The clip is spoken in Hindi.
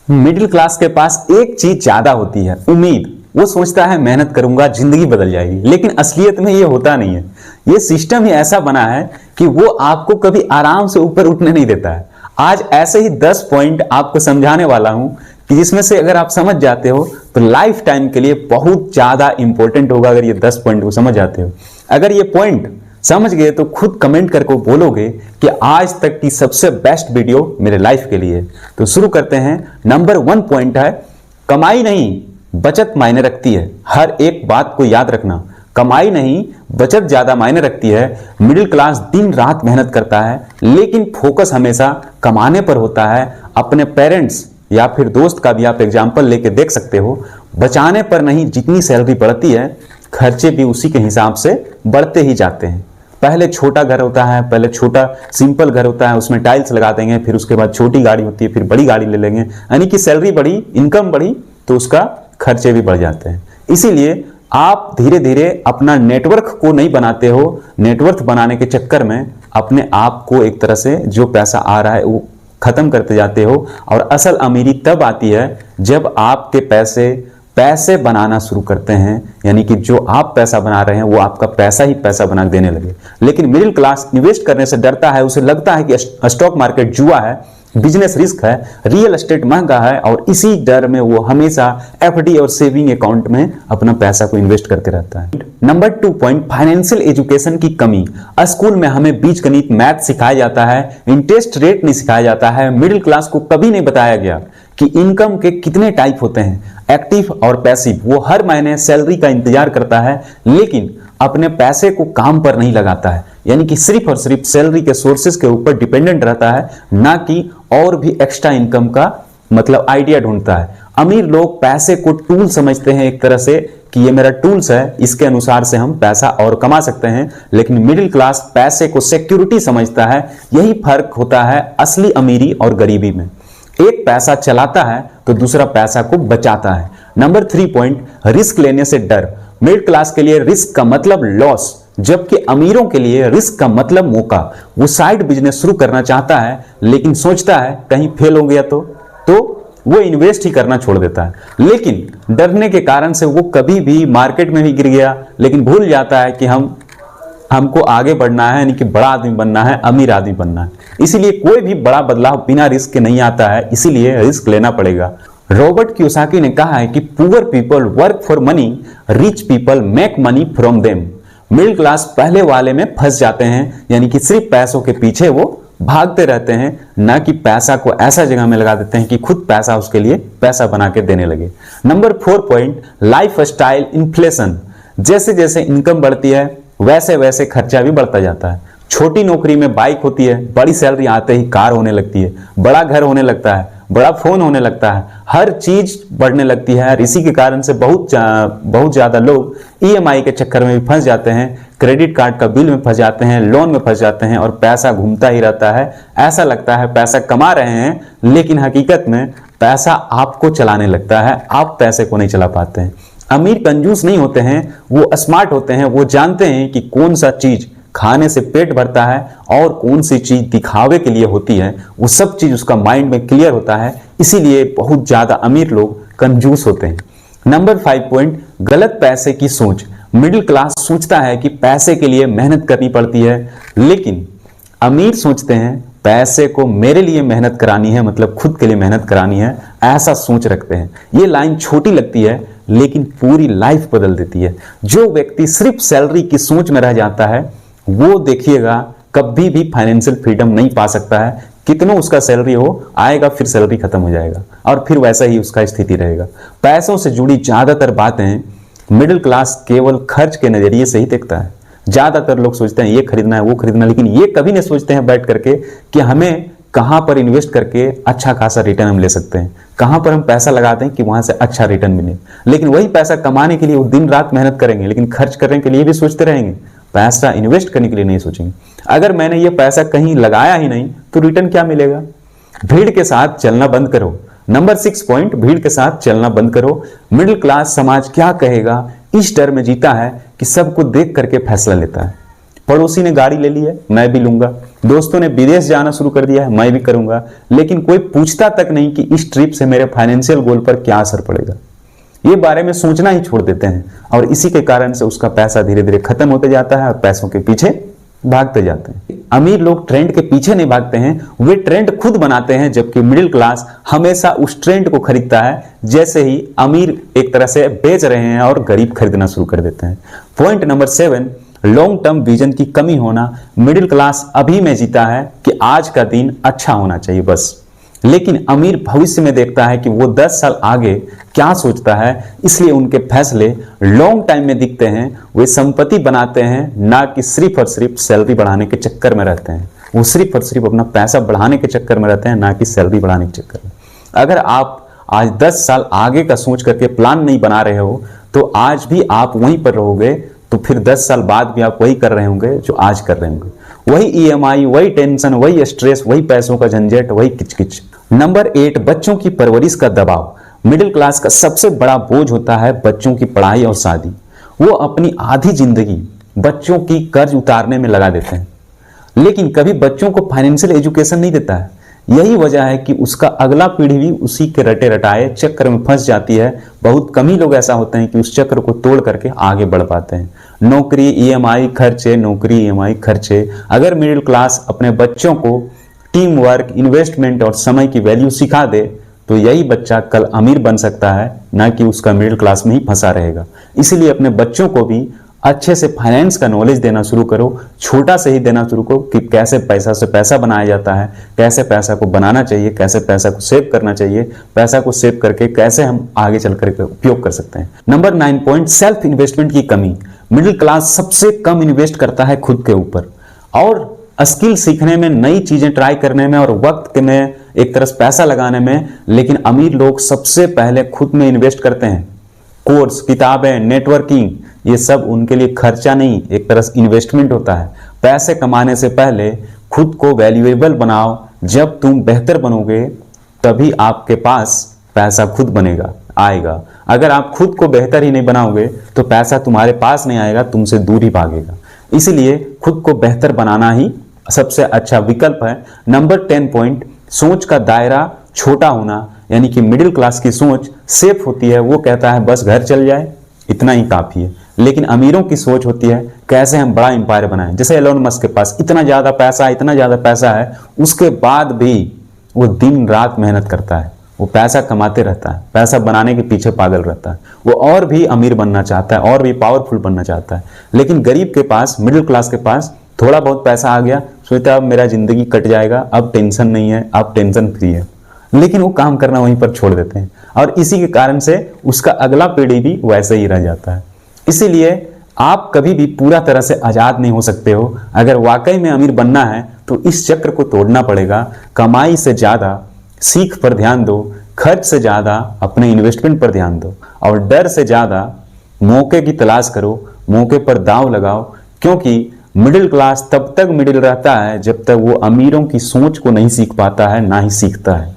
मिडिल क्लास के पास एक चीज ज्यादा होती है, उम्मीद। वो सोचता है मेहनत करूंगा जिंदगी बदल जाएगी, लेकिन असलियत में ये होता नहीं है। ये सिस्टम ही ऐसा बना है कि वो आपको कभी आराम से ऊपर उठने नहीं देता है। आज ऐसे ही 10 पॉइंट आपको समझाने वाला हूं कि जिसमें से अगर आप समझ जाते हो तो लाइफ टाइम के लिए बहुत ज्यादा इंपॉर्टेंट होगा। अगर ये 10 पॉइंट को समझ जाते हो, अगर ये पॉइंट समझ गए तो खुद कमेंट करके बोलोगे कि आज तक की सबसे बेस्ट वीडियो मेरे लाइफ के लिए। तो शुरू करते हैं। नंबर 1 पॉइंट है, कमाई नहीं बचत मायने रखती है। हर एक बात को याद रखना, कमाई नहीं बचत ज्यादा मायने रखती है। मिडिल क्लास दिन रात मेहनत करता है, लेकिन फोकस हमेशा कमाने पर होता है। अपने पेरेंट्स या फिर दोस्त का भी आप एग्जाम्पल लेके देख सकते हो। बचाने पर नहीं, जितनी सैलरी बढ़ती है खर्चे भी उसी के हिसाब से बढ़ते ही जाते हैं। पहले छोटा घर होता है, पहले छोटा सिंपल घर होता है, उसमें टाइल्स लगा देंगे, फिर उसके बाद छोटी गाड़ी होती है, फिर बड़ी गाड़ी ले लेंगे। यानी कि सैलरी बढ़ी, इनकम बढ़ी तो उसका खर्चे भी बढ़ जाते हैं। इसीलिए आप धीरे धीरे अपना नेटवर्क को नहीं बनाते हो। नेटवर्क बनाने के चक्कर में अपने आप को एक तरह से जो पैसा आ रहा है वो खत्म करते जाते हो। और असल अमीरी तब आती है जब आपके पैसे बनाना शुरू करते हैं, यानी कि जो आप पैसा बना रहे हैं वो आपका पैसा ही पैसा बना देने लगे। लेकिन मिडिल क्लास इन्वेस्ट करने से डरता है। उसे लगता है कि स्टॉक मार्केट जुआ है, बिजनेस रिस्क है, रियल एस्टेट महंगा है, और इसी डर में वो हमेशा एफडी और सेविंग अकाउंट में अपना पैसा को इन्वेस्ट करते रहता है। नंबर 2 पॉइंट, फाइनेंशियल एजुकेशन की कमी। स्कूल में हमें बीजगणित मैथ सिखाया जाता है, इंटरेस्ट रेट नहीं सिखाया जाता है। मिडिल क्लास को कभी नहीं बताया गया कि इनकम के कितने टाइप होते हैं, एक्टिव और पैसिव। वो हर महीने सैलरी का इंतजार करता है, लेकिन अपने पैसे को काम पर नहीं लगाता है। यानी कि सिर्फ और सिर्फ सैलरी के सोर्सेज के ऊपर डिपेंडेंट रहता है, ना कि और भी एक्स्ट्रा इनकम का मतलब आइडिया ढूंढता है। अमीर लोग पैसे को टूल समझते हैं एक तरह से कि ये मेरा टूल्स है, इसके अनुसार से हम पैसा और कमा सकते हैं। लेकिन मिडिल क्लास पैसे को सिक्योरिटी समझता है। यही फर्क होता है असली अमीरी और गरीबी में। एक पैसा चलाता है तो दूसरा पैसा को बचाता है। नंबर 3 पॉइंट, रिस्क लेने से डर। मिडिल क्लास के लिए रिस्क का मतलब लॉस, जबकि अमीरों के लिए रिस्क का मतलब मौका। वो साइड बिजनेस शुरू करना चाहता है, लेकिन सोचता है कहीं फेल हो गया तो वो इन्वेस्ट ही करना छोड़ देता है। लेकिन डरने के कारण से वो कभी भी मार्केट में भी गिर गया, लेकिन भूल जाता है कि हमको आगे बढ़ना है, यानी कि बड़ा आदमी बनना है, अमीर आदमी बनना है। इसीलिए कोई भी बड़ा बदलाव बिना रिस्क के नहीं आता है, इसीलिए रिस्क लेना पड़ेगा। रॉबर्ट कियोसाकी ने कहा है कि poor people work for money, rich people make money from them. Middle class पहले वाले में फंस जाते हैं, यानी कि सिर्फ पैसों के पीछे वो भागते रहते हैं, ना कि पैसा को ऐसा जगह में लगा देते हैं कि खुद पैसा उसके लिए पैसा बना के देने लगे। Number 4 point, life style inflation. जैसे जैसे इनकम बढ़ती है वैसे वैसे खर्चा भी बढ़ता जाता है। छोटी नौकरी में बाइक होती है, बड़ी सैलरी आते ही कार होने लगती है, बड़ा घर होने लगता है, बड़ा फोन होने लगता है, हर चीज बढ़ने लगती है। और इसी के कारण से बहुत ज्यादा लोग ईएमआई के चक्कर में भी फंस जाते हैं, क्रेडिट कार्ड का बिल में फंस जाते हैं, लोन में फंस जाते हैं, और पैसा घूमता ही रहता है। ऐसा लगता है पैसा कमा रहे हैं, लेकिन हकीकत में पैसा आपको चलाने लगता है, आप पैसे को नहीं चला पाते हैं। अमीर कंजूस नहीं होते हैं, वो स्मार्ट होते हैं। वो जानते हैं कि कौन सा चीज खाने से पेट भरता है और कौन सी चीज दिखावे के लिए होती है। वो सब चीज उसका माइंड में क्लियर होता है, इसीलिए बहुत ज्यादा अमीर लोग कंजूस होते हैं। नंबर 5 पॉइंट, गलत पैसे की सोच। मिडिल क्लास सोचता है कि पैसे के लिए मेहनत करनी पड़ती है, लेकिन अमीर सोचते हैं पैसे को मेरे लिए मेहनत करानी है, मतलब खुद के लिए मेहनत करानी है, ऐसा सोच रखते हैं। ये लाइन छोटी लगती है, लेकिन पूरी लाइफ बदल देती है। जो व्यक्ति सिर्फ सैलरी की सोच में रह जाता है, वो देखिएगा कभी भी फाइनेंशियल फ्रीडम नहीं पा सकता है। कितना उसका सैलरी हो, आएगा फिर सैलरी खत्म हो जाएगा, और फिर वैसा ही उसका स्थिति रहेगा। पैसों से जुड़ी ज्यादातर बातें मिडिल क्लास केवल खर्च के नजरिए से ही देखता है। ज्यादातर लोग सोचते हैं ये खरीदना है, वो खरीदना है, लेकिन ये कभी नहीं सोचते हैं बैठ करके कि हमें कहां पर इन्वेस्ट करके अच्छा खासा रिटर्न हम ले सकते हैं, कहां पर हम पैसा लगाते हैं कि वहां से अच्छा रिटर्न मिले। लेकिन वही पैसा कमाने के लिए वो दिन रात मेहनत करेंगे, लेकिन खर्च करने के लिए भी सोचते रहेंगे, पैसा इन्वेस्ट करने के लिए नहीं सोचेंगे। अगर मैंने ये पैसा कहीं लगाया ही नहीं तो रिटर्न क्या मिलेगा। भीड़ के साथ चलना बंद करो। नंबर 6 पॉइंट, भीड़ के साथ चलना बंद करो। मिडिल क्लास समाज क्या कहेगा इस डर में जीता है कि सबको देख करके फैसला लेता है। पड़ोसी ने गाड़ी ले ली है, मैं भी लूंगा। दोस्तों ने विदेश जाना शुरू कर दिया है, मैं भी करूंगा, लेकिन कोई पूछता तक नहीं कि इस ट्रिप से मेरे फाइनेंशियल गोल पर क्या असर पड़ेगा। ये बारे में सोचना ही छोड़ देते हैं और इसी के कारण से उसका पैसा धीरे धीरे खत्म होते जाता है और पैसों के पीछे भागते जाते हैं। अमीर लोग ट्रेंड के पीछे नहीं भागते हैं, वे ट्रेंड खुद बनाते हैं, जबकि मिडिल क्लास हमेशा उस ट्रेंड को खरीदता है जैसे ही अमीर एक तरह से बेच रहे हैं और गरीब खरीदना शुरू कर देते हैं। Point number 7, long term vision की कमी होना। मिडिल क्लास अभी में जीता है कि आज का दिन अच्छा होना चाहिए बस, लेकिन अमीर भविष्य में देखता है कि वो 10 साल आगे क्या सोचता है, इसलिए उनके फैसले लॉन्ग टाइम में दिखते हैं। वे संपत्ति बनाते हैं, ना कि सिर्फ और सिर्फ सैलरी बढ़ाने के चक्कर में रहते हैं। वो सिर्फ और सिर्फ अपना पैसा बढ़ाने के चक्कर में रहते हैं, ना कि सैलरी बढ़ाने के चक्कर में। अगर आप आज 10 साल आगे का सोच करके प्लान नहीं बना रहे हो तो आज भी आप वहीं पर रहोगे, तो फिर 10 साल बाद भी आप वही कर रहे होंगे जो आज कर रहे होंगे। वही ईएमआई, वही टेंशन, वही स्ट्रेस, वही पैसों का झंझट, वही किचकिच। नंबर 8, बच्चों की परवरिश का दबाव। मिडिल क्लास का सबसे बड़ा बोझ होता है बच्चों की पढ़ाई और शादी। वो अपनी आधी जिंदगी बच्चों की कर्ज उतारने में लगा देते हैं, लेकिन कभी बच्चों को फाइनेंशियल एजुकेशन नहीं देता है। यही वजह है कि उसका अगला पीढ़ी भी उसी के रटे रटाए चक्कर में फंस जाती है। बहुत कम ही लोग ऐसा होते हैं कि उस चक्र को तोड़ करके आगे बढ़ पाते हैं। नौकरी, ईएमआई खर्चे, नौकरी, ईएमआई खर्चे। अगर मिडिल क्लास अपने बच्चों को टीम वर्क, इन्वेस्टमेंट और समय की वैल्यू सिखा दे तो यही बच्चा कल अमीर बन सकता है, ना कि उसका मिडिल क्लास में ही फंसा रहेगा। इसलिए अपने बच्चों को भी अच्छे से फाइनेंस का नॉलेज देना शुरू करो, छोटा से ही देना शुरू करो कि कैसे पैसा से पैसा बनाया जाता है, कैसे पैसा को बनाना चाहिए, कैसे पैसा को सेव करना चाहिए, पैसा को सेव करके कैसे हम आगे चल करके उपयोग कर सकते हैं। नंबर 9 पॉइंट, सेल्फ इन्वेस्टमेंट की कमी। मिडिल क्लास सबसे कम इन्वेस्ट करता है खुद के ऊपर और स्किल सीखने में, नई चीजें ट्राई करने में और वक्त में एक तरह से पैसा लगाने में, लेकिन अमीर लोग सबसे पहले खुद में इन्वेस्ट करते हैं। कोर्स, किताबें, नेटवर्किंग, ये सब उनके लिए खर्चा नहीं, एक तरह से इन्वेस्टमेंट होता है। पैसे कमाने से पहले खुद को वैल्यूएबल बनाओ। जब तुम बेहतर बनोगे तभी आपके पास पैसा खुद बनेगा, आएगा। अगर आप खुद को बेहतर ही नहीं बनाओगे तो पैसा तुम्हारे पास नहीं आएगा, तुमसे दूर ही भागेगा। इसलिए खुद को बेहतर बनाना ही सबसे अच्छा विकल्प है। नंबर 10 पॉइंट, सोच का दायरा छोटा होना। यानी कि मिडिल क्लास की सोच सेफ होती है, वो कहता है बस घर चल जाए इतना ही काफी है। लेकिन अमीरों की सोच होती है कैसे हम बड़ा एम्पायर बनाएं। जैसे एलोन मस्क के पास इतना ज्यादा पैसा है, उसके बाद भी वो दिन रात मेहनत करता है, वो पैसा कमाते रहता है, पैसा बनाने के पीछे पागल रहता है। वो और भी अमीर बनना चाहता है, और भी पावरफुल बनना चाहता है। लेकिन गरीब के पास, मिडिल क्लास के पास थोड़ा बहुत पैसा आ गया, सोचता है अब मेरा जिंदगी कट जाएगा, अब टेंशन नहीं है, अब टेंशन फ्री है। लेकिन वो काम करना वहीं पर छोड़ देते हैं और इसी के कारण से उसका अगला पीढ़ी भी वैसे ही रह जाता है। इसीलिए आप कभी भी पूरा तरह से आजाद नहीं हो सकते हो। अगर वाकई में अमीर बनना है तो इस चक्र को तोड़ना पड़ेगा। कमाई से ज्यादा सीख पर ध्यान दो, खर्च से ज्यादा अपने इन्वेस्टमेंट पर ध्यान दो और डर से ज्यादा मौके की तलाश करो, मौके पर दांव लगाओ। क्योंकि मिडिल क्लास तब तक मिडिल रहता है जब तक वो अमीरों की सोच को नहीं सीख पाता है, ना ही सीखता है।